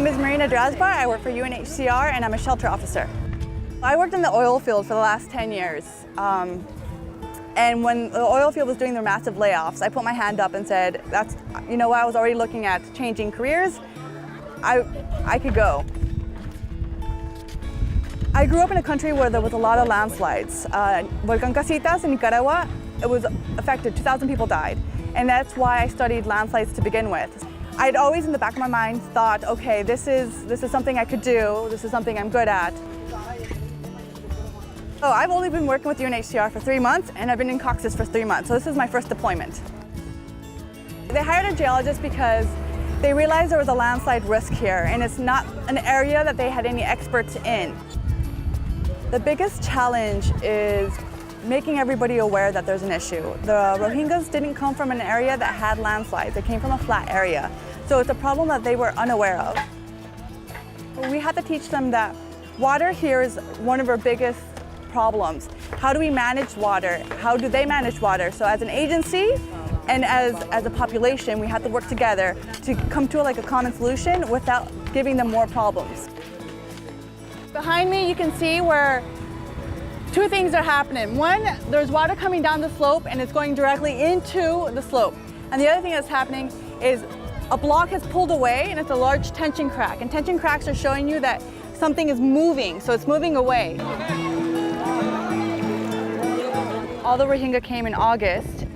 name is Marina Drazba. I work for UNHCR and I'm a shelter officer. I worked in the oil field for the last 10 years. And when the oil field was doing their massive layoffs, I put my hand up and said, you know what, I was already looking at changing careers. I could go. I grew up in a country where there was a lot of landslides. Volcán Casitas in Nicaragua, it was affected, 2,000 people died. And that's why I studied landslides to begin with. I'd always in the back of my mind thought, okay, this is something I could do, this is something I'm good at. So I've only been working with UNHCR for 3 months and I've been in Cox's for 3 months, so this is my first deployment. They hired a geologist because they realized there was a landslide risk here and it's not an area that they had any experts in. The biggest challenge is making everybody aware that there's an issue. The Rohingyas didn't come from an area that had landslides, they came from a flat area. So it's a problem that they were unaware of. We had to teach them that water here is one of our biggest problems. How do we manage water? How do they manage water? So as an agency and as a population, we have to work together to come to a common solution without giving them more problems. Behind me, you can see where two things are happening. One, there's water coming down the slope and it's going directly into the slope. And the other thing that's happening is a block has pulled away and it's a large tension crack. And tension cracks are showing you that something is moving, so it's moving away. All the Rohingya came in August,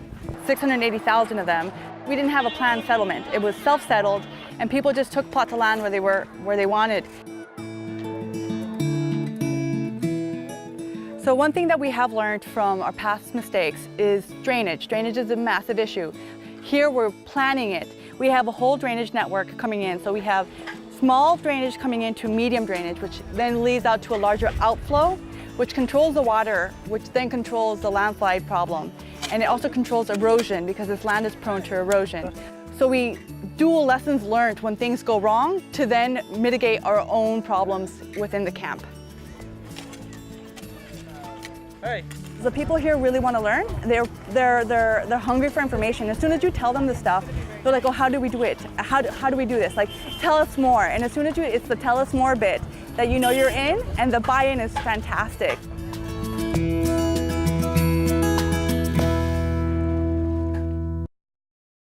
680,000 of them. We didn't have a planned settlement. It was self-settled and people just took plots of land where they wanted. So one thing that we have learned from our past mistakes is drainage. Drainage is a massive issue. Here we're planning it. We have a whole drainage network coming in. So we have small drainage coming into medium drainage, which then leads out to a larger outflow, which controls the water, which then controls the landslide problem. And it also controls erosion because this land is prone to erosion. So we dual lessons learned when things go wrong to then mitigate our own problems within the camp. Hey. The people here really want to learn. They're hungry for information. As soon as you tell them the stuff, they're like, oh, how do we do it? How do we do this? Like, tell us more. And as soon as it's the tell us more bit that you know you're in, and the buy-in is fantastic.